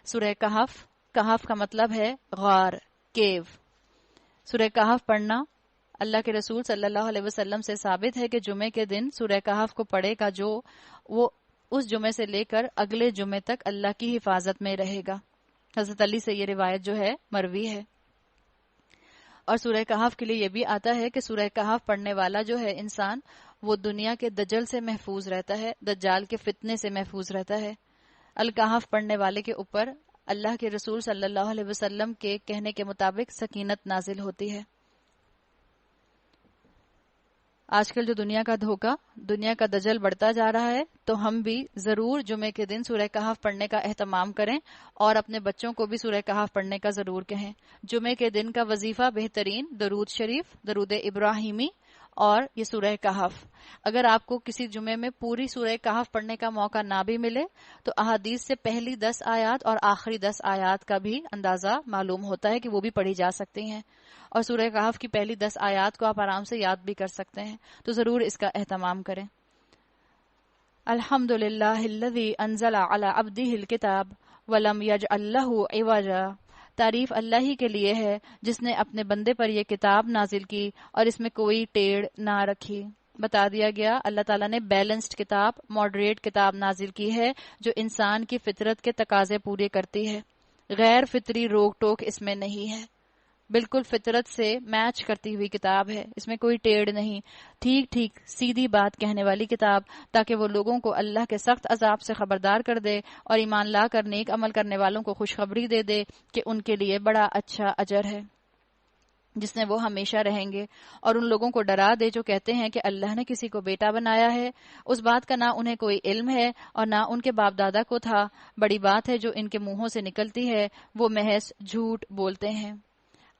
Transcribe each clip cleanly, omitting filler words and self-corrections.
سورہ کہف، کہف کا مطلب ہے غار، کیو۔ سورہ کہف پڑھنا اللہ کے رسول صلی اللہ علیہ وسلم سے ثابت ہے کہ جمعے کے دن سورہ کہف کو پڑھے گا جو، وہ اس جمعے سے لے کر اگلے جمعے تک اللہ کی حفاظت میں رہے گا۔ حضرت علی سے یہ روایت جو ہے مروی ہے۔ اور سورہ کہف کے لیے یہ بھی آتا ہے کہ سورہ کہف پڑھنے والا جو ہے انسان، وہ دنیا کے دجل سے محفوظ رہتا ہے، دجال کے فتنے سے محفوظ رہتا ہے۔ الکہف پڑھنے والے کے اوپر اللہ کے رسول صلی اللہ علیہ وسلم کے کہنے کے مطابق سکینت نازل ہوتی ہے۔ آج کل جو دنیا کا دھوکہ، دنیا کا دجل بڑھتا جا رہا ہے، تو ہم بھی ضرور جمعے کے دن سورہ کہف پڑھنے کا اہتمام کریں اور اپنے بچوں کو بھی سورہ کہف پڑھنے کا ضرور کہیں۔ جمعے کے دن کا وظیفہ بہترین درود شریف، درود ابراہیمی اور یہ سورہ کہف۔ اگر آپ کو کسی جمعے میں پوری سورہ کہف پڑھنے کا موقع نہ بھی ملے تو احادیث سے پہلی 10 آیات اور آخری 10 آیات کا بھی اندازہ معلوم ہوتا ہے کہ وہ بھی پڑھی جا سکتی ہیں، اور سورہ کہف کی پہلی 10 آیات کو آپ آرام سے یاد بھی کر سکتے ہیں، تو ضرور اس کا اہتمام کریں۔ الحمدللہ الذی انزل علی عبدہ الکتاب ولم یجعل لہ عوجا۔ تعریف اللہ ہی کے لیے ہے جس نے اپنے بندے پر یہ کتاب نازل کی اور اس میں کوئی ٹیڑھ نہ رکھی۔ بتا دیا گیا اللہ تعالیٰ نے بیلنسڈ کتاب، ماڈریٹ کتاب نازل کی ہے جو انسان کی فطرت کے تقاضے پورے کرتی ہے۔ غیر فطری روک ٹوک اس میں نہیں ہے، بالکل فطرت سے میچ کرتی ہوئی کتاب ہے، اس میں کوئی ٹیڑھ نہیں، ٹھیک ٹھیک سیدھی بات کہنے والی کتاب، تاکہ وہ لوگوں کو اللہ کے سخت عذاب سے خبردار کر دے اور ایمان لا کر نیک عمل کرنے والوں کو خوشخبری دے دے کہ ان کے لیے بڑا اچھا اجر ہے جس میں وہ ہمیشہ رہیں گے، اور ان لوگوں کو ڈرا دے جو کہتے ہیں کہ اللہ نے کسی کو بیٹا بنایا ہے، اس بات کا نہ انہیں کوئی علم ہے اور نہ ان کے باپ دادا کو تھا، بڑی بات ہے جو ان کے منہوں سے نکلتی ہے، وہ محض جھوٹ بولتے ہیں۔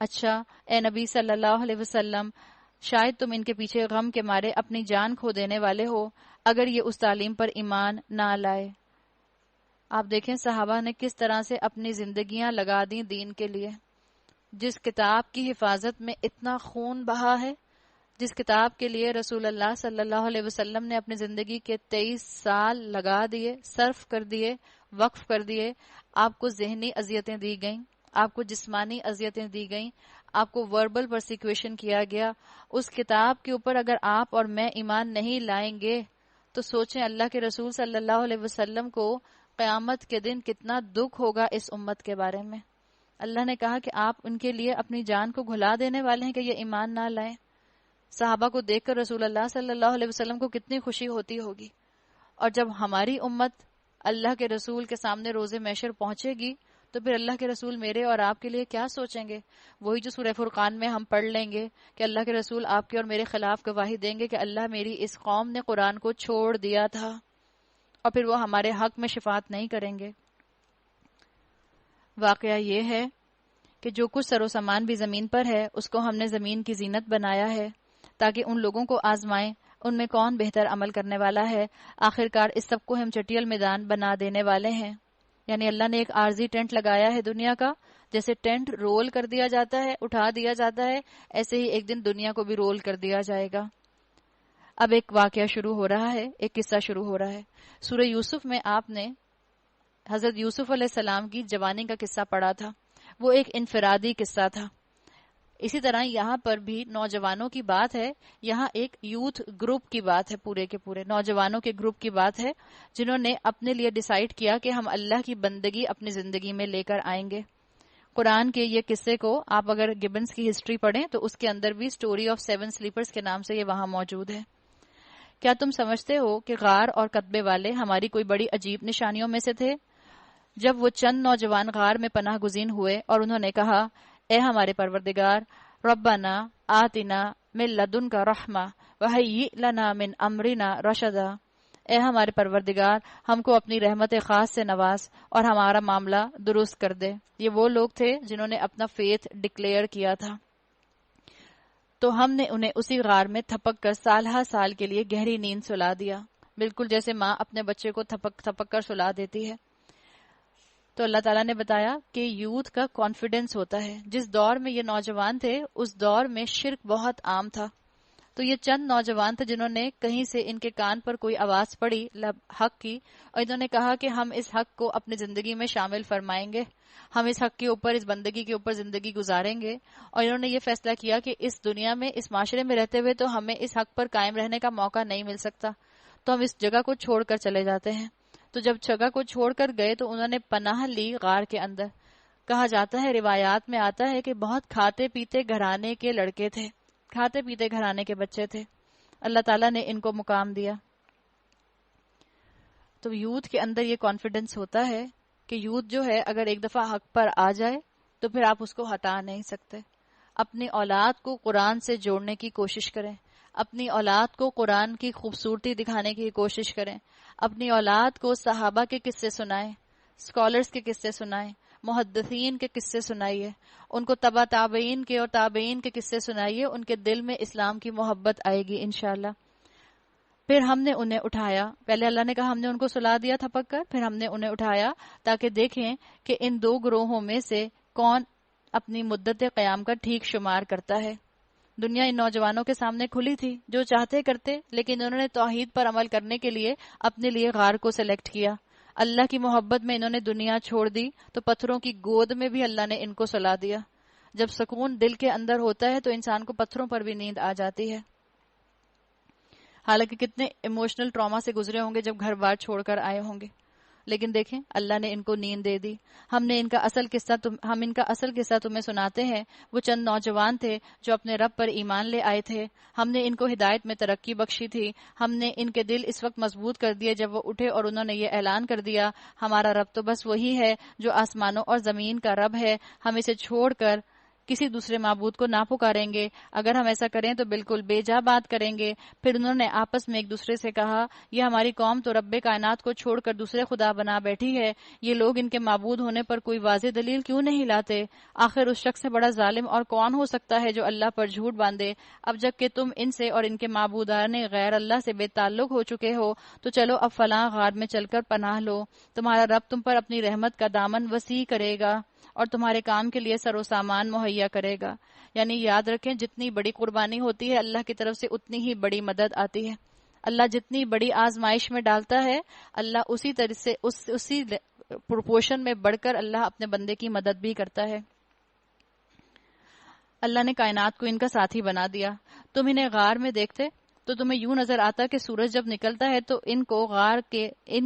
اچھا اے نبی صلی اللہ علیہ وسلم، شاید تم ان کے پیچھے غم کے مارے اپنی جان کھو دینے والے ہو اگر یہ اس تعلیم پر ایمان نہ لائے۔ آپ دیکھیں صحابہ نے کس طرح سے اپنی زندگیاں لگا دیں دین کے لیے، جس کتاب کی حفاظت میں اتنا خون بہا ہے، جس کتاب کے لیے رسول اللہ صلی اللہ علیہ وسلم نے اپنی زندگی کے 23 سال لگا دیے، صرف کر دیے، وقف کر دیے۔ آپ کو ذہنی اذیتیں دی گئیں، آپ کو جسمانی اذیتیں دی گئیں، آپ کو وربل پرسیکیوشن کیا گیا۔ اس کتاب کے اوپر اگر آپ اور میں ایمان نہیں لائیں گے تو سوچیں اللہ کے رسول صلی اللہ علیہ وسلم کو قیامت کے دن کتنا دکھ ہوگا اس امت کے بارے میں۔ اللہ نے کہا کہ آپ ان کے لیے اپنی جان کو گھلا دینے والے ہیں کہ یہ ایمان نہ لائیں۔ صحابہ کو دیکھ کر رسول اللہ صلی اللہ علیہ وسلم کو کتنی خوشی ہوتی ہوگی، اور جب ہماری امت اللہ کے رسول کے سامنے روز محشر پہنچے گی تو پھر اللہ کے رسول میرے اور آپ کے لیے کیا سوچیں گے؟ وہی جو سورہ فرقان میں ہم پڑھ لیں گے کہ اللہ کے رسول آپ کے اور میرے خلاف گواہی دیں گے کہ اللہ میری اس قوم نے قرآن کو چھوڑ دیا تھا، اور پھر وہ ہمارے حق میں شفاعت نہیں کریں گے۔ واقعہ یہ ہے کہ جو کچھ سر و سامان بھی زمین پر ہے اس کو ہم نے زمین کی زینت بنایا ہے تاکہ ان لوگوں کو آزمائیں ان میں کون بہتر عمل کرنے والا ہے۔ آخرکار اس سب کو ہم چٹیل میدان بنا دینے والے ہیں۔ یعنی اللہ نے ایک عارضی ٹینٹ لگایا ہے دنیا کا، جیسے ٹینٹ رول کر دیا جاتا ہے، اٹھا دیا جاتا ہے، ایسے ہی ایک دن دنیا کو بھی رول کر دیا جائے گا۔ اب ایک واقعہ شروع ہو رہا ہے، ایک قصہ شروع ہو رہا ہے۔ سورہ یوسف میں آپ نے حضرت یوسف علیہ السلام کی جوانی کا قصہ پڑھا تھا، وہ ایک انفرادی قصہ تھا۔ اسی طرح یہاں پر بھی نوجوانوں کی بات ہے، یہاں ایک یوتھ گروپ کی بات ہے، پورے کے پورے نوجوانوں کے گروپ کی بات ہے جنہوں نے اپنے لیے ڈیسائیڈ کیا کہ ہم اللہ کی بندگی اپنی زندگی میں لے کر آئیں گے۔ قرآن کے یہ قصے کو آپ اگر گبنس کی ہسٹری پڑھیں تو اس کے اندر بھی سٹوری آف 7 سلیپرز کے نام سے یہ وہاں موجود ہے۔ کیا تم سمجھتے ہو کہ غار اور قطبے والے ہماری کوئی بڑی عجیب نشانیوں میں سے تھے؟ جب وہ چند نوجوان غار میں پناہ گزین ہوئے اور انہوں نے کہا، اے ہمارے پروردگار، ربنا آتنا من لدنک رحمہ وہیئ لنا من امرنا رشدا، اے ہمارے پروردگار ہم کو اپنی رحمت خاص سے نواز اور ہمارا معاملہ درست کر دے۔ یہ وہ لوگ تھے جنہوں نے اپنا فیتھ ڈکلیئر کیا تھا۔ تو ہم نے انہیں اسی غار میں تھپک کر سالہ سال کے لیے گہری نیند سلا دیا، بالکل جیسے ماں اپنے بچے کو تھپک تھپک کر سلا دیتی ہے۔ تو اللہ تعالیٰ نے بتایا کہ یوتھ کا کانفیڈنس ہوتا ہے۔ جس دور میں یہ نوجوان تھے اس دور میں شرک بہت عام تھا، تو یہ چند نوجوان تھے جنہوں نے کہیں سے ان کے کان پر کوئی آواز پڑی حق کی، اور انہوں نے کہا کہ ہم اس حق کو اپنی زندگی میں شامل فرمائیں گے، ہم اس حق کے اوپر، اس بندگی کے اوپر زندگی گزاریں گے. اور انہوں نے یہ فیصلہ کیا کہ اس دنیا میں، اس معاشرے میں رہتے ہوئے تو ہمیں اس حق پر قائم رہنے کا موقع نہیں مل سکتا، تو ہم اس جگہ کو چھوڑ کر چلے جاتے ہیں. تو جب جگہ کو چھوڑ کر گئے تو انہوں نے پناہ لی غار کے اندر. کہا جاتا ہے، روایات میں آتا ہے کہ بہت کھاتے پیتے گھرانے کے لڑکے تھے، کھاتے پیتے گھرانے کے بچے تھے. اللہ تعالیٰ نے ان کو مقام دیا. تو یوتھ کے اندر یہ کانفیڈنس ہوتا ہے کہ یوتھ جو ہے اگر ایک دفعہ حق پر آ جائے تو پھر آپ اس کو ہٹا نہیں سکتے. اپنی اولاد کو قرآن سے جوڑنے کی کوشش کریں، اپنی اولاد کو قرآن کی خوبصورتی دکھانے کی کوشش کریں، اپنی اولاد کو صحابہ کے قصے سنائیں، اسکالرز کے قصے سنائیں، محدثین کے قصے سنائیے، ان کو تبع تابعین کے اور تابعین کے قصے سنائیے. ان کے دل میں اسلام کی محبت آئے گی انشاءاللہ. پھر ہم نے انہیں اٹھایا، پہلے اللہ نے کہا ہم نے ان کو سلا دیا تھپک کر، پھر ہم نے انہیں اٹھایا تاکہ دیکھیں کہ ان دو گروہوں میں سے کون اپنی مدت قیام کا ٹھیک شمار کرتا ہے. دنیا ان نوجوانوں کے سامنے کھلی تھی، جو چاہتے کرتے، لیکن انہوں نے توحید پر عمل کرنے کے لیے اپنے لیے غار کو سلیکٹ کیا. اللہ کی محبت میں انہوں نے دنیا چھوڑ دی تو پتھروں کی گود میں بھی اللہ نے ان کو سلا دیا. جب سکون دل کے اندر ہوتا ہے تو انسان کو پتھروں پر بھی نیند آ جاتی ہے. حالانکہ کتنے ایموشنل ٹراما سے گزرے ہوں گے جب گھر بار چھوڑ کر آئے ہوں گے، لیکن دیکھیں اللہ نے ان کو نیند دے دی. ہم ان کا اصل قصہ تمہیں سناتے ہیں. وہ چند نوجوان تھے جو اپنے رب پر ایمان لے آئے تھے. ہم نے ان کو ہدایت میں ترقی بخشی تھی. ہم نے ان کے دل اس وقت مضبوط کر دیے جب وہ اٹھے اور انہوں نے یہ اعلان کر دیا، ہمارا رب تو بس وہی ہے جو آسمانوں اور زمین کا رب ہے، ہم اسے چھوڑ کر کسی دوسرے معبود کو نہ پکاریں گے. اگر ہم ایسا کریں تو بالکل بے جا بات کریں گے. پھر انہوں نے آپس میں ایک دوسرے سے کہا، یہ ہماری قوم تو رب کائنات کو چھوڑ کر دوسرے خدا بنا بیٹھی ہے. یہ لوگ ان کے معبود ہونے پر کوئی واضح دلیل کیوں نہیں لاتے؟ آخر اس شخص سے بڑا ظالم اور کون ہو سکتا ہے جو اللہ پر جھوٹ باندھے؟ اب جب کہ تم ان سے اور ان کے معبودان غیر اللہ سے بے تعلق ہو چکے ہو تو چلو اب فلاں غار میں چل کر پناہ لو. تمہارا رب تم پر اپنی رحمت کا دامن وسیع کرے گا اور تمہارے کام کے لیے سر و سامان مہیا کرے گا. یعنی یاد رکھیں، جتنی بڑی قربانی ہوتی ہے اللہ کی طرف سے اتنی ہی بڑی مدد آتی ہے. اللہ جتنی بڑی آزمائش میں ڈالتا ہے، اللہ اسی طرح سے اسی پروپورشن میں بڑھ کر اللہ اپنے بندے کی مدد بھی کرتا ہے. اللہ نے کائنات کو ان کا ساتھی بنا دیا. تم انہیں غار میں دیکھتے تو تمہیں یوں نظر آتا کہ سورج جب نکلتا ہے تو ان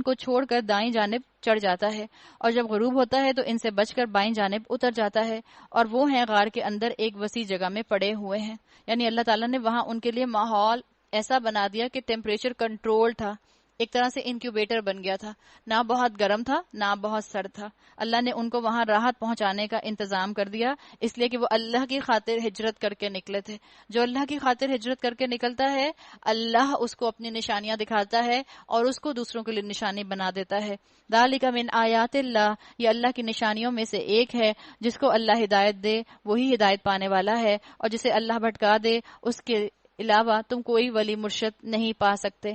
کو چھوڑ کر دائیں جانب چڑھ جاتا ہے، اور جب غروب ہوتا ہے تو ان سے بچ کر بائیں جانب اتر جاتا ہے. اور وہ ہیں غار کے اندر ایک وسیع جگہ میں پڑے ہوئے ہیں. یعنی اللہ تعالیٰ نے وہاں ان کے لیے ماحول ایسا بنا دیا کہ ٹیمپریچر کنٹرول تھا، ایک طرح سے انکیوبیٹر بن گیا تھا، نہ بہت گرم تھا نہ بہت سرد تھا. اللہ نے ان کو وہاں راحت پہنچانے کا انتظام کر دیا، اس لیے کہ وہ اللہ کی خاطر ہجرت کر کے نکلے تھے. جو اللہ کی خاطر ہجرت کر کے نکلتا ہے اللہ اس کو اپنی نشانیاں دکھاتا ہے اور اس کو دوسروں کے لیے نشانی بنا دیتا ہے. ذالک من آیات اللہ، یہ اللہ کی نشانیوں میں سے ایک ہے. جس کو اللہ ہدایت دے وہی ہدایت پانے والا ہے، اور جسے اللہ بھٹکا دے اس کے علاوہ تم کوئی ولی مرشد نہیں پا سکتے.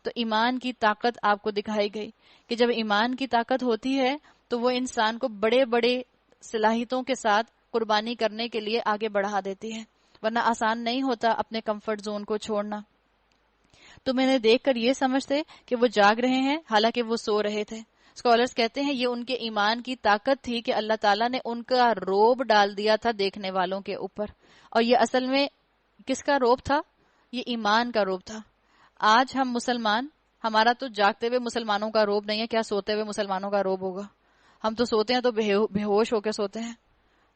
تو ایمان کی طاقت آپ کو دکھائی گئی کہ جب ایمان کی طاقت ہوتی ہے تو وہ انسان کو بڑے بڑے صلاحیتوں کے ساتھ قربانی کرنے کے لیے آگے بڑھا دیتی ہے، ورنہ آسان نہیں ہوتا اپنے کمفرٹ زون کو چھوڑنا. تو میں نے دیکھ کر یہ سمجھتے کہ وہ جاگ رہے ہیں حالانکہ وہ سو رہے تھے. اسکالرز کہتے ہیں یہ ان کے ایمان کی طاقت تھی کہ اللہ تعالیٰ نے ان کا روب ڈال دیا تھا دیکھنے والوں کے اوپر. اور یہ اصل میں کس کا روب تھا؟ یہ ایمان کا روب تھا. آج ہم مسلمان، ہمارا تو جاگتے ہوئے مسلمانوں کا روب نہیں ہے، کیا سوتے ہوئے مسلمانوں کا روب ہوگا؟ ہم تو سوتے ہیں تو بے ہوش ہو کے سوتے ہیں،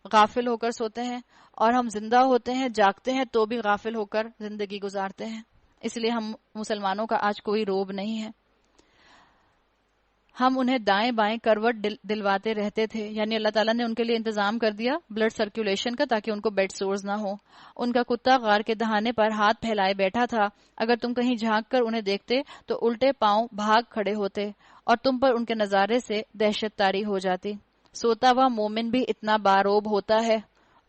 غافل ہو کر سوتے ہیں، اور ہم زندہ ہوتے ہیں جاگتے ہیں تو بھی غافل ہو کر زندگی گزارتے ہیں. اس لیے ہم مسلمانوں کا آج کوئی روب نہیں ہے. ہم انہیں دائیں بائیں کروٹ دلواتے رہتے تھے، یعنی اللہ تعالیٰ نے ان کے لیے انتظام کر دیا بلڈ سرکولیشن کا تاکہ ان کو بیڈ سورز نہ ہو. ان کا کتا غار کے دہانے پر ہاتھ پھیلائے بیٹھا تھا. اگر تم کہیں جھانک کر انہیں دیکھتے تو الٹے پاؤں بھاگ کھڑے ہوتے اور تم پر ان کے نظارے سے دہشت طاری ہو جاتی. سوتا ہوا مومن بھی اتنا باروب ہوتا ہے،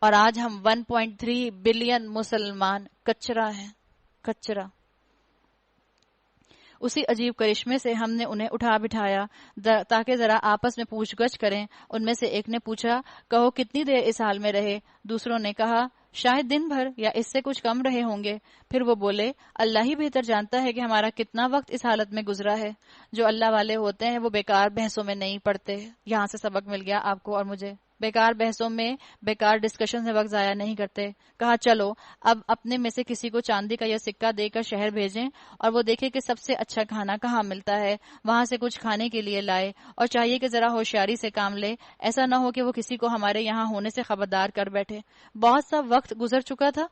اور آج ہم 1.3 بلین مسلمان کچرا ہیں، کچرا. اسی عجیب کرشمے سے ہم نے انہیں اٹھا بٹھایا تاکہ ذرا آپس میں پوچھ گچھ کریں. ان میں سے ایک نے پوچھا، کہو کتنی دیر اس حال میں رہے؟ دوسروں نے کہا، شاید دن بھر یا اس سے کچھ کم رہے ہوں گے. پھر وہ بولے اللہ ہی بہتر جانتا ہے کہ ہمارا کتنا وقت اس حالت میں گزرا ہے. جو اللہ والے ہوتے ہیں وہ بیکار بحثوں میں نہیں پڑتے. یہاں سے سبق مل گیا آپ کو اور مجھے. بیکار بحثوں میں، بیکار ڈسکشن سے وقت ضائع نہیں کرتے. کہا چلو اب اپنے میں سے کسی کو چاندی کا یہ سکہ دے کر شہر بھیجیں اور وہ دیکھے کہ سب سے اچھا کھانا کہاں ملتا ہے، وہاں سے کچھ کھانے کے لیے لائے، اور چاہیے کہ ذرا ہوشیاری سے کام لے. ایسا نہ ہو کہ وہ کسی کو ہمارے یہاں ہونے سے خبردار کر بیٹھے. بہت سا وقت گزر چکا تھا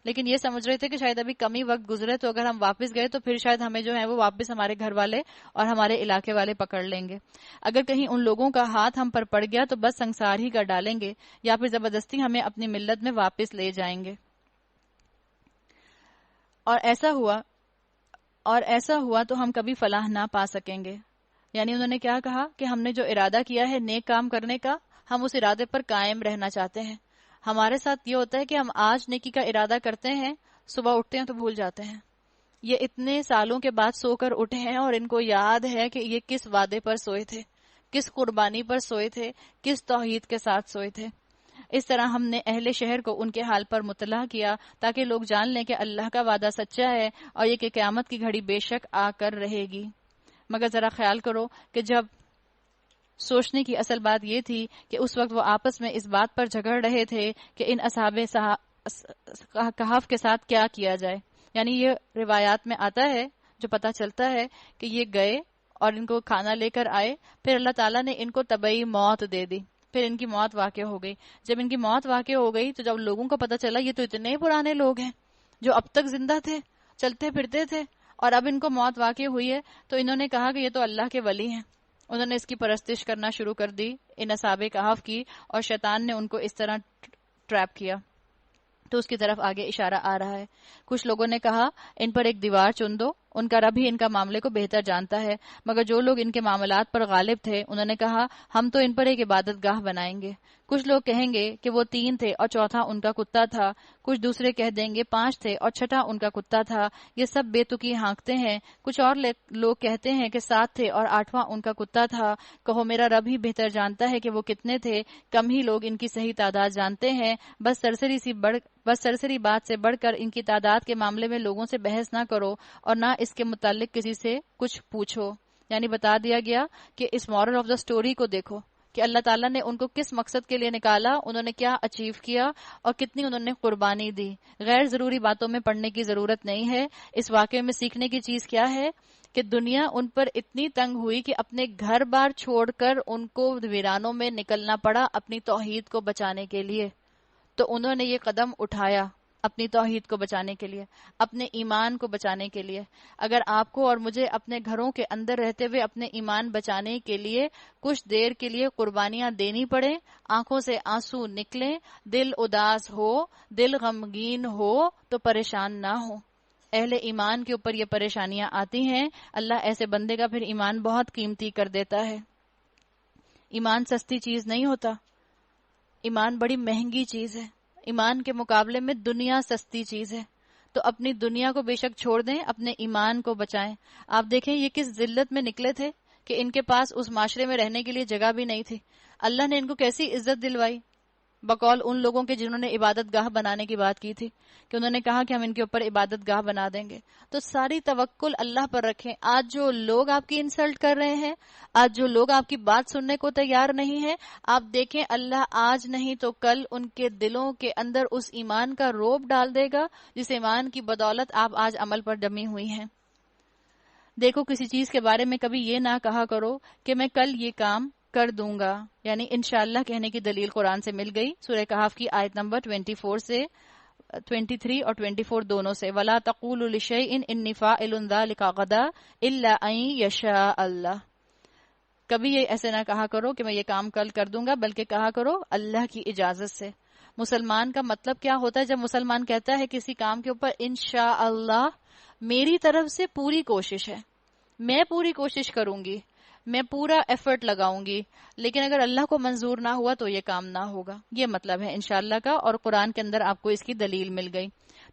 لیکن یہ سمجھ رہے تھے کہ شاید ابھی کم ہی وقت گزرے، تو اگر ہم واپس گئے تو پھر شاید ہمیں جو ہے وہ واپس ہمارے گھر والے اور ہمارے علاقے والے پکڑ لیں گے. اگر کہیں ان لوگوں کا ہاتھ ہم پر پڑ گیا تو بس سنسار ہی کر ڈالیں گے، یا پھر زبردستی ہمیں اپنی ملت میں واپس لے جائیں گے. اور ایسا ہوا تو ہم کبھی فلاح نہ پا سکیں گے. یعنی انہوں نے کیا کہا کہ ہم نے جو ارادہ کیا ہے نیک کام کرنے کا، ہم اس ارادے پر قائم رہنا چاہتے ہیں. ہمارے ساتھ یہ ہوتا ہے کہ ہم آج نیکی کا ارادہ کرتے ہیں، صبح اٹھتے ہیں تو بھول جاتے ہیں. یہ اتنے سالوں کے بعد سو کر اٹھے ہیں اور ان کو یاد ہے کہ یہ کس وعدے پر سوئے تھے، کس قربانی پر سوئے تھے، کس توحید کے ساتھ سوئے تھے. اس طرح ہم نے اہل شہر کو ان کے حال پر مطلع کیا تاکہ لوگ جان لیں کہ اللہ کا وعدہ سچا ہے اور یہ کہ قیامت کی گھڑی بے شک آ کر رہے گی. مگر ذرا خیال کرو کہ جب سوچنے کی اصل بات یہ تھی کہ اس وقت وہ آپس میں اس بات پر جھگڑ رہے تھے کہ ان اصحاب کہف کے ساتھ کیا کیا جائے. یعنی یہ روایات میں آتا ہے، جو پتہ چلتا ہے کہ یہ گئے اور ان کو کھانا لے کر آئے، پھر اللہ تعالیٰ نے ان کو طبعی موت دے دی، پھر ان کی موت واقع ہو گئی. جب ان کی موت واقع ہو گئی تو جب لوگوں کو پتہ چلا یہ تو اتنے پرانے لوگ ہیں جو اب تک زندہ تھے، چلتے پھرتے تھے، اور اب ان کو موت واقع ہوئی ہے، تو انہوں نے کہا کہ یہ تو اللہ کے ولی ہیں. انہوں نے اس کی پرستش کرنا شروع کر دی، ان اصحاب کہف کی، اور شیطان نے ان کو اس طرح ٹریپ کیا. تو اس کی طرف آگے اشارہ آ رہا ہے. کچھ لوگوں نے کہا ان پر ایک دیوار چن دو، ان کا رب ہی ان کا معاملے کو بہتر جانتا ہے. مگر جو لوگ ان کے معاملات پر غالب تھے انہوں نے کہا ہم تو ان پر ایک عبادت گاہ بنائیں گے. کچھ لوگ کہیں گے کہ وہ 3 تھے اور چوتھا ان کا کتا تھا. کچھ دوسرے کہہ دیں گے 5 تھے اور چھٹا ان کا کتا تھا. یہ سب بے تکی ہانکتے ہیں. کچھ اور لوگ کہتے ہیں کہ 7 تھے اور 8واں ان کا کتا تھا. کہو میرا رب ہی بہتر جانتا ہے کہ وہ کتنے تھے. کم ہی لوگ ان کی صحیح تعداد جانتے ہیں. بس سرسری بات سے بڑھ کر ان کی تعداد کے معاملے میں لوگوں سے بحث نہ کرو اور نہ اس کے متعلق کسی سے کچھ پوچھو. یعنی بتا دیا گیا کہ اس مورل آف دا سٹوری کو دیکھو کہ اللہ تعالیٰ نے ان کو کس مقصد کے لیے نکالا، انہوں نے کیا اچیو کیا اور کتنی انہوں نے قربانی دی. غیر ضروری باتوں میں پڑنے کی ضرورت نہیں ہے. اس واقعے میں سیکھنے کی چیز کیا ہے کہ دنیا ان پر اتنی تنگ ہوئی کہ اپنے گھر بار چھوڑ کر ان کو ویرانوں میں نکلنا پڑا اپنی توحید کو بچانے کے لیے. تو انہوں نے یہ قدم اٹھایا اپنی توحید کو بچانے کے لیے، اپنے ایمان کو بچانے کے لیے. اگر آپ کو اور مجھے اپنے گھروں کے اندر رہتے ہوئے اپنے ایمان بچانے کے لیے کچھ دیر کے لیے قربانیاں دینی پڑے، آنکھوں سے آنسو نکلیں، دل اداس ہو، دل غمگین ہو، تو پریشان نہ ہو. اہل ایمان کے اوپر یہ پریشانیاں آتی ہیں، اللہ ایسے بندے کا پھر ایمان بہت قیمتی کر دیتا ہے. ایمان سستی چیز نہیں ہوتا، ایمان بڑی مہنگی چیز ہے. ایمان کے مقابلے میں دنیا سستی چیز ہے. تو اپنی دنیا کو بے شک چھوڑ دیں، اپنے ایمان کو بچائیں. آپ دیکھیں یہ کس ذلت میں نکلے تھے کہ ان کے پاس اس معاشرے میں رہنے کے لیے جگہ بھی نہیں تھی. اللہ نے ان کو کیسی عزت دلوائی بقول ان لوگوں کے جنہوں نے عبادت گاہ بنانے کی بات کی تھی، کہ انہوں نے کہا کہ ہم ان کے اوپر عبادت گاہ بنا دیں گے. تو ساری توکل اللہ پر رکھیں. آج جو لوگ آپ کی انسلٹ کر رہے ہیں، آج جو لوگ آپ کی بات سننے کو تیار نہیں ہیں، آپ دیکھیں اللہ آج نہیں تو کل ان کے دلوں کے اندر اس ایمان کا روب ڈال دے گا جس ایمان کی بدولت آپ آج عمل پر جمی ہوئی ہیں. دیکھو کسی چیز کے بارے میں کبھی یہ نہ کہا کرو کہ میں کل یہ کام کر دوں گا. یعنی انشاءاللہ کہنے کی دلیل قرآن سے مل گئی، سورہ کہف کی آیت نمبر 24 سے 23 اور 24 دونوں سے. وَلَا تَقُولُوا لِشَيْءٍ إِنِّي فَاعِلٌ ذَلِكَ غَدًا إِلَّا أَن يَشَاءَ اللَّهُ. کبھی یہ ایسے نہ کہا کرو کہ میں یہ کام کل کر دوں گا، بلکہ کہا کرو اللہ کی اجازت سے. مسلمان کا مطلب کیا ہوتا ہے جب مسلمان کہتا ہے کسی کام کے اوپر انشاءاللہ، میری طرف سے پوری کوشش ہے، میں پوری کوشش کروں گی، میں پورا ایفرٹ لگاؤں گی، لیکن اگر اللہ کو منظور نہ ہوا تو یہ کام نہ ہوگا. یہ مطلب ہے انشاءاللہ کا، اور قرآن کے اندر آپ کو اس کی دلیل مل گئی.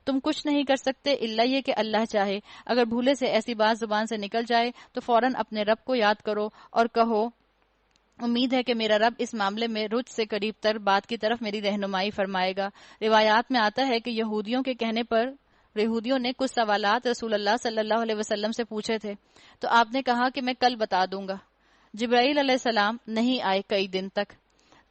تم کچھ نہیں کر سکتے الا یہ کہ اللہ چاہے. اگر بھولے سے ایسی بات زبان سے نکل جائے تو فوراً اپنے رب کو یاد کرو اور کہو امید ہے کہ میرا رب اس معاملے میں رجھ سے قریب تر بات کی طرف میری رہنمائی فرمائے گا. روایات میں آتا ہے کہ یہودیوں کے کہنے پر یہودیوں نے کچھ سوالات رسول اللہ صلی اللہ علیہ وسلم سے پوچھے تھے تو آپ نے کہا کہ میں کل بتا دوں گا. جبرائیل علیہ السلام نہیں آئے کئی دن تک.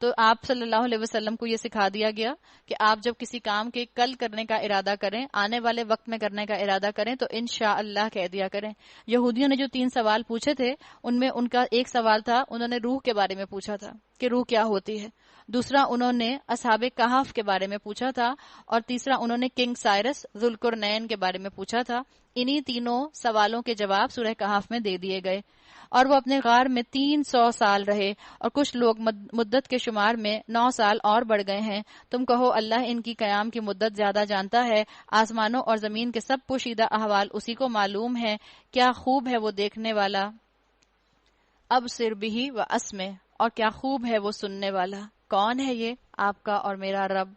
تو آپ صلی اللہ علیہ وسلم کو یہ سکھا دیا گیا کہ آپ جب کسی کام کے کل کرنے کا ارادہ کریں، آنے والے وقت میں کرنے کا ارادہ کریں تو انشاءاللہ کہہ دیا کریں. یہودیوں نے جو 3 سوال پوچھے تھے ان میں ان کا ایک سوال تھا، انہوں نے روح کے بارے میں پوچھا تھا کہ روح کیا ہوتی ہے. دوسرا انہوں نے اصحاب کہف کے بارے میں پوچھا تھا، اور تیسرا انہوں نے کنگ سائرس ذوالقرنین کے بارے میں پوچھا تھا. انہی تینوں سوالوں کے جواب سورہ کہف میں دے دیے گئے، اور وہ اپنے غار میں 300 سال رہے، اور کچھ لوگ مدت کے شمار میں 9 سال اور بڑھ گئے ہیں. تم کہو اللہ ان کی قیام کی مدت زیادہ جانتا ہے. آسمانوں اور زمین کے سب پوشیدہ احوال اسی کو معلوم ہے. کیا خوب ہے وہ دیکھنے والا، اب سر بھی و اسمع، اور کیا خوب ہے وہ سننے والا. کون ہے یہ؟ آپ کا اور میرا رب،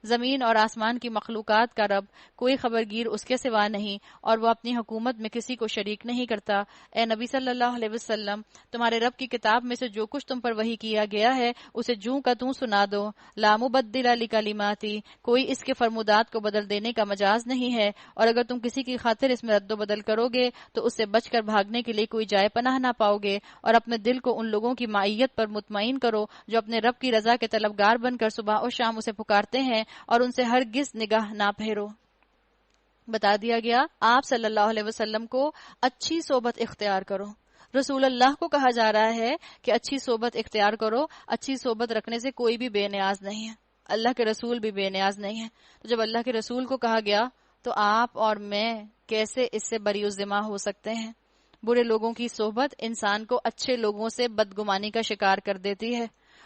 زمین اور آسمان کی مخلوقات کا رب. کوئی خبرگیر اس کے سوا نہیں، اور وہ اپنی حکومت میں کسی کو شریک نہیں کرتا. اے نبی صلی اللہ علیہ وسلم، تمہارے رب کی کتاب میں سے جو کچھ تم پر وحی کیا گیا ہے اسے جوں کا توں سنا دو. لا مبدل لکلماتی، کوئی اس کے فرمودات کو بدل دینے کا مجاز نہیں ہے. اور اگر تم کسی کی خاطر اس میں رد و بدل کرو گے تو اس سے بچ کر بھاگنے کے لیے کوئی جائے پناہ نہ پاؤ گے. اور اپنے دل کو ان لوگوں کی معیت پر مطمئن کرو جو اپنے رب کی رضا کے طلبگار بن کر صبح اور شام اسے پکارتے ہیں، اور ان سے ہرگز نگاہ نہ پھیرو. بتا دیا گیا آپ صلی اللہ علیہ وسلم کو اچھی صحبت اختیار کرو. رسول اللہ کو کہا جا رہا ہے کہ اچھی صحبت اختیار کرو. اچھی صحبت رکھنے سے کوئی بھی بے نیاز نہیں ہے، اللہ کے رسول بھی بے نیاز نہیں ہے. تو جب اللہ کے رسول کو کہا گیا تو آپ اور میں کیسے اس سے بری الذمہ ہو سکتے ہیں؟ برے لوگوں کی صحبت انسان کو اچھے لوگوں سے بدگمانی کا شکار کر دیتی ہے،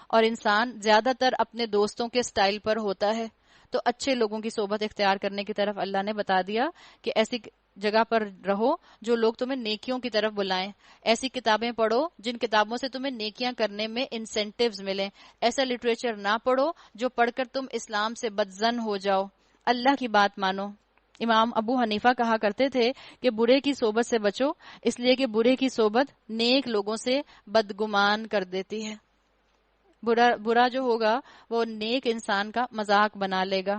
اور انسان زیادہ تر اپنے دوستوں کے سٹائل پر ہوتا ہے. تو اچھے لوگوں کی صحبت اختیار کرنے کی طرف اللہ نے بتا دیا کہ ایسی جگہ پر رہو جو لوگ تمہیں نیکیوں کی طرف بلائیں. ایسی کتابیں پڑھو جن کتابوں سے تمہیں نیکیاں کرنے میں انسینٹیوز ملیں. ایسا لٹریچر نہ پڑھو جو پڑھ کر تم اسلام سے بدظن ہو جاؤ. اللہ کی بات مانو. امام ابو حنیفہ کہا کرتے تھے کہ برے کی صحبت سے بچو، اس لیے کہ برے کی صحبت نیک لوگوں سے بدگمان کر دیتی ہے. برا جو ہوگا وہ نیک انسان کا مذاق بنا لے گا.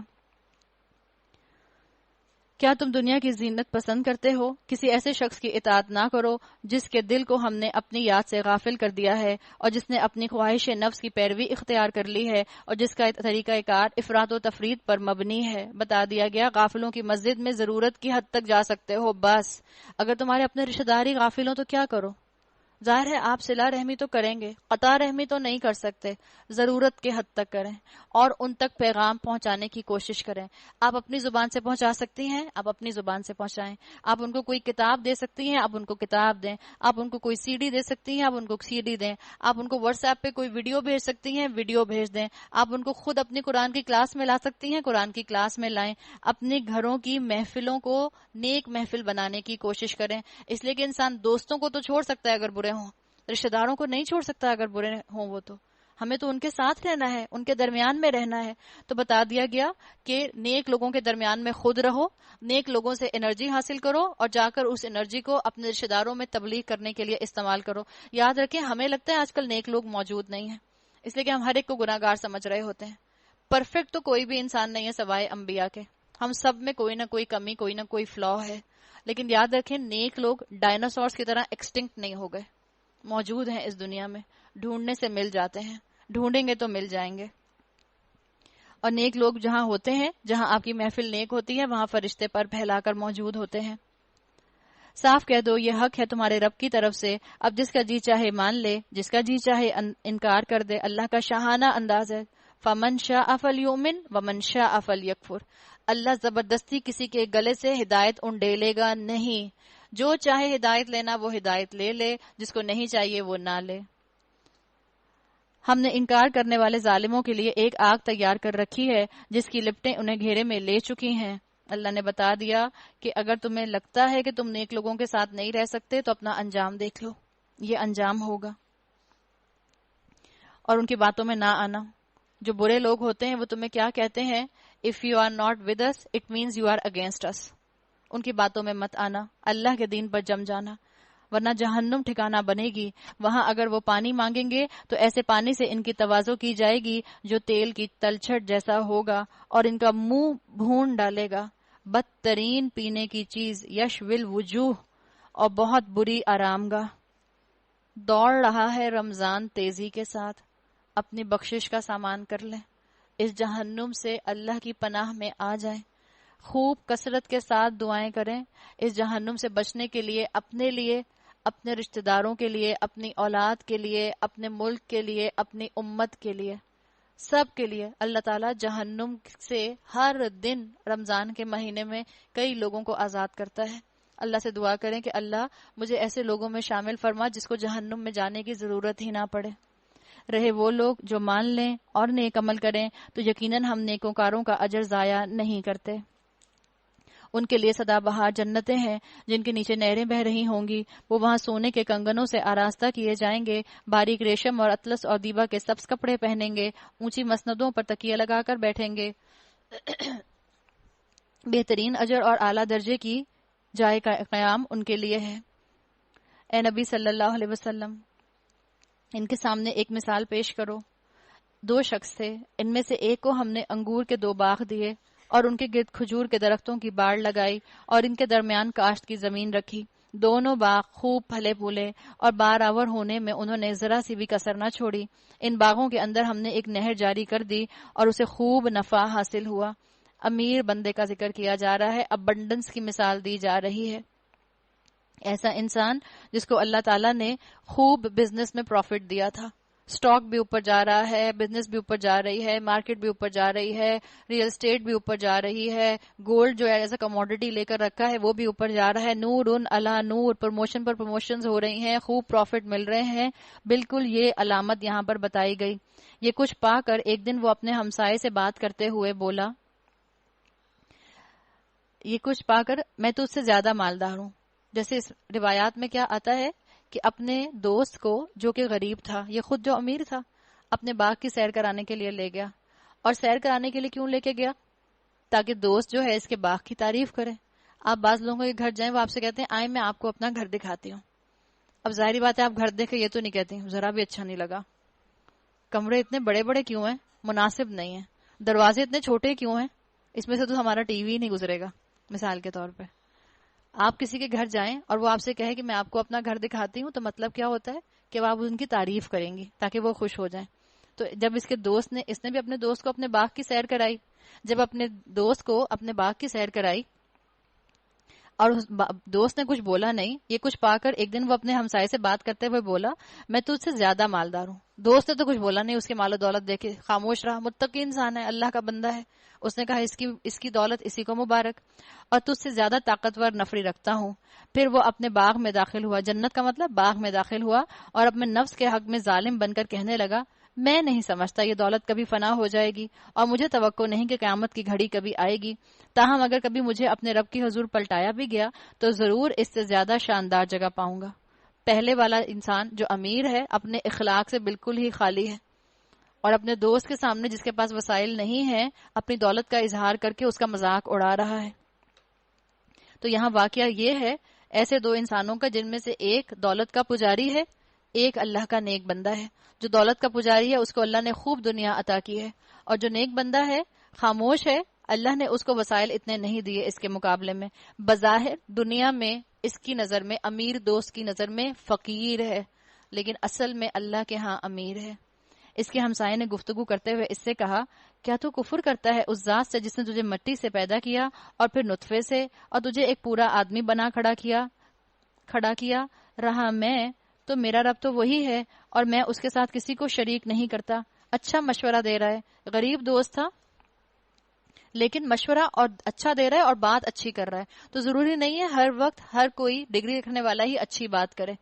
کیا تم دنیا کی زینت پسند کرتے ہو؟ کسی ایسے شخص کی اطاعت نہ کرو جس کے دل کو ہم نے اپنی یاد سے غافل کر دیا ہے، اور جس نے اپنی خواہش نفس کی پیروی اختیار کر لی ہے، اور جس کا طریقہ کار افراط و تفرید پر مبنی ہے. بتا دیا گیا غافلوں کی مسجد میں ضرورت کی حد تک جا سکتے ہو بس. اگر تمہارے اپنے رشتہ داری غافل ہو تو کیا کرو؟ ظاہر ہے آپ صلہ رحمی تو کریں گے، قطع رحمی تو نہیں کر سکتے. ضرورت کے حد تک کریں اور ان تک پیغام پہنچانے کی کوشش کریں. آپ اپنی زبان سے پہنچا سکتی ہیں، آپ اپنی زبان سے پہنچائیں. آپ ان کو کوئی کتاب دے سکتی ہیں، آپ ان کو کتاب دیں. آپ ان کو کوئی سی ڈی دے سکتی ہیں، آپ ان کو سی ڈی دیں. آپ ان کو واٹس ایپ پہ کوئی ویڈیو بھیج سکتی ہیں، ویڈیو بھیج دیں. آپ ان کو خود اپنی قرآن کی کلاس میں لا سکتی ہیں، قرآن کی کلاس میں لائیں. اپنے گھروں کی محفلوں کو نیک محفل بنانے کی کوشش کریں. اس لیے کہ انسان دوستوں کو تو چھوڑ سکتا ہے اگر برے ہوں، رشتہ داروں کو نہیں چھوڑ سکتا اگر برے ہوں. وہ تو ہمیں تو ان کے ساتھ رہنا ہے، ان کے درمیان میں رہنا ہے. تو بتا دیا گیا کہ نیک لوگوں کے درمیان میں خود رہو، نیک لوگوں سے انرجی حاصل کرو، اور جا کر اس انرجی کو اپنے رشتہ داروں میں تبلیغ کرنے کے لیے استعمال کرو. یاد رکھیں ہمیں لگتا ہے آج کل نیک لوگ موجود نہیں ہیں، اس لیے کہ ہم ہر ایک کو گناہ گار سمجھ رہے ہوتے ہیں. پرفیکٹ تو کوئی بھی انسان نہیں ہے سوائے انبیاء کے. ہم سب میں کوئی نہ کوئی کمی، کوئی نہ کوئی فلا ہے. لیکن یاد رکھیں نیک لوگ ڈائناسورس کی طرح ایکسٹنکٹ نہیں ہو گئے، موجود ہیں اس دنیا میں. ڈھونڈنے سے مل جاتے ہیں، ڈھونڈیں گے تو مل جائیں گے. اور نیک لوگ جہاں ہوتے ہیں، جہاں آپ کی محفل نیک ہوتی ہے، وہاں فرشتے پر پھیلا کر موجود ہوتے ہیں. صاف کہہ دو یہ حق ہے تمہارے رب کی طرف سے. اب جس کا جی چاہے مان لے، جس کا جی چاہے انکار کر دے. اللہ کا شاہانہ انداز ہے. فمن شاء فلیؤمن ومن شاء فلیکفر. اللہ زبردستی کسی کے گلے سے ہدایت انڈیلے گا نہیں. جو چاہے ہدایت لینا وہ ہدایت لے لے، جس کو نہیں چاہیے وہ نہ لے. ہم نے انکار کرنے والے ظالموں کے لیے ایک آگ تیار کر رکھی ہے جس کی لپٹیں انہیں گھیرے میں لے چکی ہیں. اللہ نے بتا دیا کہ اگر تمہیں لگتا ہے کہ تم نیک لوگوں کے ساتھ نہیں رہ سکتے تو اپنا انجام دیکھ لو. یہ انجام ہوگا. اور ان کی باتوں میں نہ آنا. جو برے لوگ ہوتے ہیں وہ تمہیں کیا کہتے ہیں؟ If you are not with us, it means you are against us. ان کی باتوں میں مت آنا. اللہ کے دین پر جم جانا، ورنہ جہنم ٹھکانہ بنے گی. وہاں اگر وہ پانی مانگیں گے تو ایسے پانی سے ان کی تواضع کی جائے گی جو تیل کی تلچھٹ جیسا ہوگا، اور ان کا منہ بھون ڈالے گا. بدترین پینے کی چیز، یشوی الوجوہ، اور بہت بری آرام گاہ۔ دوڑ رہا ہے رمضان تیزی کے ساتھ، اپنی بخشش کا سامان کر لیں، اس جہنم سے اللہ کی پناہ میں آ جائیں، خوب کثرت کے ساتھ دعائیں کریں اس جہنم سے بچنے کے لیے، اپنے رشتہ داروں کے لیے، اپنی اولاد کے لیے، اپنے ملک کے لیے، اپنی امت کے لیے، سب کے لیے۔ اللہ تعالیٰ جہنم سے ہر دن رمضان کے مہینے میں کئی لوگوں کو آزاد کرتا ہے۔ اللہ سے دعا کریں کہ اللہ مجھے ایسے لوگوں میں شامل فرما جس کو جہنم میں جانے کی ضرورت ہی نہ پڑے۔ رہے وہ لوگ جو مان لیں اور نیک عمل کریں تو یقیناً ہم نیکوکاروں کا اجر ضائع نہیں کرتے۔ ان کے لیے سدا بہار جنتیں ہیں جن کے نیچے نہریں بہہ رہی ہوں گی، وہ وہاں سونے کے کنگنوں سے آراستہ کیے جائیں گے، باریک ریشم اور اطلس اور دیبا کے سبز کپڑے پہنیں گے، اونچی مسندوں پر تکیہ لگا کر بیٹھیں گے۔ بہترین اجر اور اعلیٰ درجے کی جائے کا قیام ان کے لیے ہے۔ اے نبی صلی اللہ علیہ وسلم، ان کے سامنے ایک مثال پیش کرو۔ دو شخص تھے، ان میں سے ایک کو ہم نے انگور کے 2 باغ دیے اور ان کے گرد کھجور کے درختوں کی باڑ لگائی اور ان کے درمیان کاشت کی زمین رکھی۔ دونوں باغ خوب پھلے پھولے اور بارآور ہونے میں انہوں نے ذرا سی بھی کسر نہ چھوڑی۔ ان باغوں کے اندر ہم نے ایک نہر جاری کر دی اور اسے خوب نفع حاصل ہوا۔ امیر بندے کا ذکر کیا جا رہا ہے، ابنڈنس کی مثال دی جا رہی ہے۔ ایسا انسان جس کو اللہ تعالیٰ نے خوب بزنس میں پروفٹ دیا تھا، سٹاک بھی اوپر جا رہا ہے، بزنس بھی اوپر جا رہی ہے، مارکیٹ بھی اوپر جا رہی ہے، ریئل اسٹیٹ بھی اوپر جا رہی ہے، گولڈ جو ایز اے کموڈٹی لے کر رکھا ہے وہ بھی اوپر جا رہا ہے، نور ان علی نور، پروموشن پر پروموشنز ہو رہی ہیں، خوب پروفٹ مل رہے ہیں۔ بالکل یہ علامت یہاں پر بتائی گئی۔ یہ کچھ پا کر ایک دن وہ اپنے ہمسائے سے بات کرتے ہوئے بولا، یہ کچھ پا کر میں تو اس سے زیادہ مالدار ہوں۔ جیسے اس روایات میں کیا آتا ہے کہ اپنے دوست کو جو کہ غریب تھا، یہ خود جو امیر تھا، اپنے باغ کی سیر کرانے کے لیے لے گیا۔ اور سیر کرانے کے لیے کیوں لے کے گیا؟ تاکہ دوست جو ہے اس کے باغ کی تعریف کرے۔ آپ بعض لوگوں کے گھر جائیں، وہ آپ سے کہتے ہیں آئیں میں آپ کو اپنا گھر دکھاتی ہوں۔ اب ظاہری بات ہے آپ گھر دیکھے یہ تو نہیں کہتی ذرا بھی اچھا نہیں لگا، کمرے اتنے بڑے بڑے کیوں ہیں، مناسب نہیں ہیں، دروازے اتنے چھوٹے کیوں ہیں، اس میں سے تو ہمارا ٹی وی نہیں گزرے گا، مثال کے طور پہ۔ آپ کسی کے گھر جائیں اور وہ آپ سے کہے کہ میں آپ کو اپنا گھر دکھاتی ہوں، تو مطلب کیا ہوتا ہے کہ آپ ان کی تعریف کریں گی تاکہ وہ خوش ہو جائیں۔ تو جب اس نے بھی اپنے دوست کو اپنے باغ کی سیر کرائی، جب اپنے دوست کو اپنے باغ کی سیر کرائی اور دوست نے کچھ بولا نہیں، یہ کچھ پا کر ایک دن وہ اپنے ہمسائے سے بات کرتے ہوئے بولا میں تجھ سے زیادہ مالدار ہوں۔ دوست نے تو کچھ بولا نہیں، اس کے مال و دولت دیکھے خاموش رہا، متقی انسان ہے، اللہ کا بندہ ہے۔ اس نے کہا اس کی دولت اسی کو مبارک، اور تجھ سے زیادہ طاقتور نفری رکھتا ہوں۔ پھر وہ اپنے باغ میں داخل ہوا، جنت کا مطلب باغ میں داخل ہوا، اور اپنے نفس کے حق میں ظالم بن کر کہنے لگا میں نہیں سمجھتا یہ دولت کبھی فنا ہو جائے گی، اور مجھے توقع نہیں کہ قیامت کی گھڑی کبھی آئے گی۔ تاہم اگر کبھی مجھے اپنے رب کی حضور پلٹایا بھی گیا تو ضرور اس سے زیادہ شاندار جگہ پاؤں گا۔ پہلے والا انسان جو امیر ہے اپنے اخلاق سے بالکل ہی خالی ہے، اور اپنے دوست کے سامنے جس کے پاس وسائل نہیں ہیں اپنی دولت کا اظہار کر کے اس کا مذاق اڑا رہا ہے۔ تو یہاں واقعہ یہ ہے ایسے 2 انسانوں کا جن میں سے ایک دولت کا پجاری ہے، ایک اللہ کا نیک بندہ ہے۔ جو دولت کا پجاری ہے اس کو اللہ نے خوب دنیا عطا کی ہے، اور جو نیک بندہ ہے خاموش ہے، اللہ نے اس کو وسائل اتنے نہیں دیے اس کے مقابلے میں۔ بظاہر دنیا میں اس کی نظر میں امیر، دوست کی نظر میں فقیر ہے، لیکن اصل میں اللہ کے ہاں امیر ہے۔ اس کے ہمسائے نے گفتگو کرتے ہوئے اس سے کہا کیا تو کفر کرتا ہے اس ذات سے جس نے تجھے مٹی سے پیدا کیا اور پھر نطفے سے، اور تجھے ایک پورا آدمی بنا کھڑا کیا رہا میں تو میرا رب تو وہی ہے، اور میں اس کے ساتھ کسی کو شریک نہیں کرتا۔ اچھا مشورہ دے رہا ہے، غریب دوست تھا لیکن مشورہ اور اچھا دے رہا ہے اور بات اچھی کر رہا ہے۔ تو ضروری نہیں ہے ہر وقت ہر کوئی ڈگری رکھنے والا ہی اچھی بات کرے۔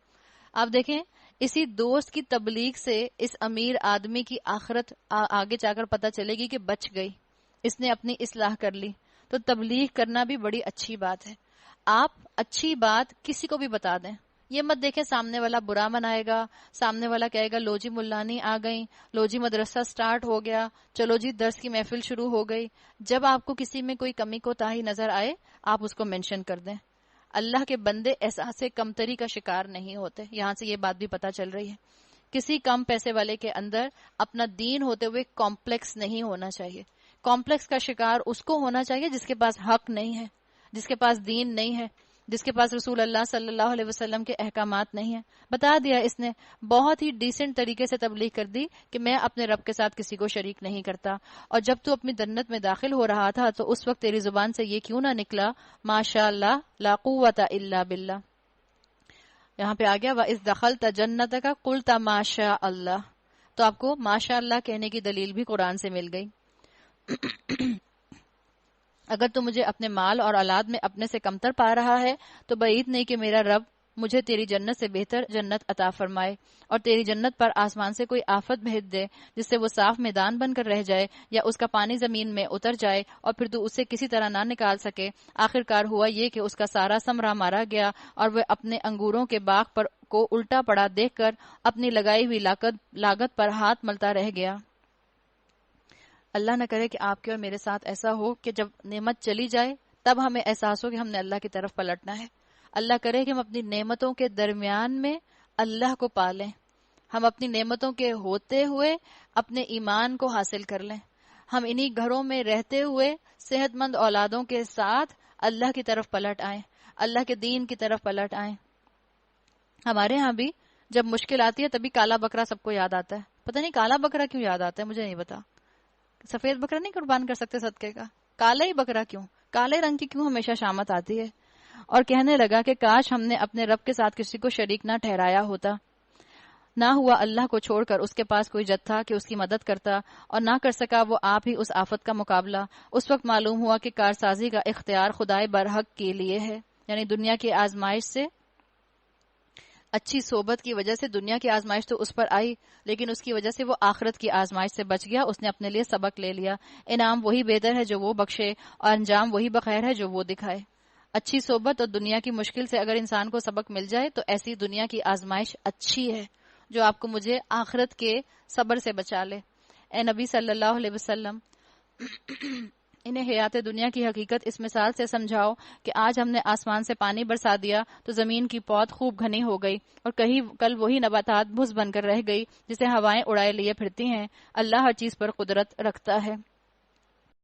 آپ دیکھیں اسی دوست کی تبلیغ سے اس امیر آدمی کی آخرت آگے جا کر پتہ چلے گی کہ بچ گئی، اس نے اپنی اصلاح کر لی۔ تو تبلیغ کرنا بھی بڑی اچھی بات ہے۔ آپ اچھی بات کسی کو بھی بتا دیں، یہ مت دیکھیں سامنے والا برا منائے گا، سامنے والا کہے گا لو جی ملانی آ گئی، لو جی مدرسہ سٹارٹ ہو گیا، چلو جی درس کی محفل شروع ہو گئی۔ جب آپ کو کسی میں کوئی کمی کوتاہی نظر آئے آپ اس کو مینشن کر دیں۔ اللہ کے بندے احساس کمتری کا شکار نہیں ہوتے، یہاں سے یہ بات بھی پتہ چل رہی ہے۔ کسی کم پیسے والے کے اندر اپنا دین ہوتے ہوئے کمپلیکس نہیں ہونا چاہیے۔ کمپلیکس کا شکار اس کو ہونا چاہیے جس کے پاس حق نہیں ہے، جس کے پاس دین نہیں ہے، جس کے پاس رسول اللہ صلی اللہ علیہ وسلم کے احکامات نہیں ہیں. بتا دیا اس نے، بہت ہی ڈیسنٹ طریقے سے تبلیغ کر دی کہ میں اپنے رب کے ساتھ کسی کو شریک نہیں کرتا. اور جب تو اپنی جنت میں داخل ہو رہا تھا تو اس وقت تیری زبان سے یہ کیوں نہ نکلا ماشاء اللہ لا قوت الا باللہ. یہاں پہ آ گیا وَإِذْ دَخَلْتَ جَنَّتَكَ قُلْتَ مَا شَاءَ اللہ. تو آپ کو ماشاء اللہ کہنے کی دلیل بھی قرآن سے مل گئی. اگر تو مجھے اپنے مال اور اولاد میں اپنے سے کمتر پا رہا ہے تو بعید نہیں کہ میرا رب مجھے تیری جنت سے بہتر جنت عطا فرمائے اور تیری جنت پر آسمان سے کوئی آفت بھیج دے جس سے وہ صاف میدان بن کر رہ جائے یا اس کا پانی زمین میں اتر جائے اور پھر تو اسے کسی طرح نہ نکال سکے. آخر کار ہوا یہ کہ اس کا سارا ثمرہ مارا گیا اور وہ اپنے انگوروں کے باغ پر کو الٹا پڑا دیکھ کر اپنی لگائی ہوئی لاگت پر ہاتھ ملتا رہ گیا. اللہ نہ کرے کہ آپ کے اور میرے ساتھ ایسا ہو کہ جب نعمت چلی جائے تب ہمیں احساس ہو کہ ہم نے اللہ کی طرف پلٹنا ہے. اللہ کرے کہ ہم اپنی نعمتوں کے درمیان میں اللہ کو پالیں، ہم اپنی نعمتوں کے ہوتے ہوئے اپنے ایمان کو حاصل کر لیں، ہم انہی گھروں میں رہتے ہوئے صحت مند اولادوں کے ساتھ اللہ کی طرف پلٹ آئیں، اللہ کے دین کی طرف پلٹ آئیں. ہمارے ہاں بھی جب مشکل آتی ہے تبھی کالا بکرا سب کو یاد آتا ہے. پتہ نہیں کالا بکرا کیوں یاد آتا ہے، مجھے نہیں پتا. سفید بکرا نہیں قربان کر سکتے صدقے کا، کالا ہی بکرا کیوں، کالے رنگ کی کیوں ہمیشہ شامت آتی ہے. اور کہنے لگا کہ کاش ہم نے اپنے رب کے ساتھ کسی کو شریک نہ ٹھہرایا ہوتا، نہ ہوا اللہ کو چھوڑ کر اس کے پاس کوئی جتھا کہ اس کی مدد کرتا، اور نہ کر سکا وہ آپ ہی اس آفت کا مقابلہ. اس وقت معلوم ہوا کہ کارسازی کا اختیار خدائے برحق کے لیے ہے. یعنی دنیا کی آزمائش سے، اچھی صحبت کی وجہ سے دنیا کی آزمائش تو اس پر آئی، لیکن اس کی وجہ سے وہ آخرت کی آزمائش سے بچ گیا. اس نے اپنے لیے سبق لے لیا. انعام وہی بہتر ہے جو وہ بخشے، اور انجام وہی بخیر ہے جو وہ دکھائے. اچھی صحبت اور دنیا کی مشکل سے اگر انسان کو سبق مل جائے تو ایسی دنیا کی آزمائش اچھی ہے جو آپ کو مجھے آخرت کے صبر سے بچا لے. اے نبی صلی اللہ علیہ وسلم، انہیں حیات دنیا کی حقیقت اس مثال سے سمجھاؤ کہ آج ہم نے آسمان سے پانی برسا دیا تو زمین کی پود خوب گھنی ہو گئی، اور کل وہی نباتات بھس بن کر رہ گئی جسے ہوائیں اڑائے لیے پھرتی ہیں. اللہ ہر چیز پر قدرت رکھتا ہے.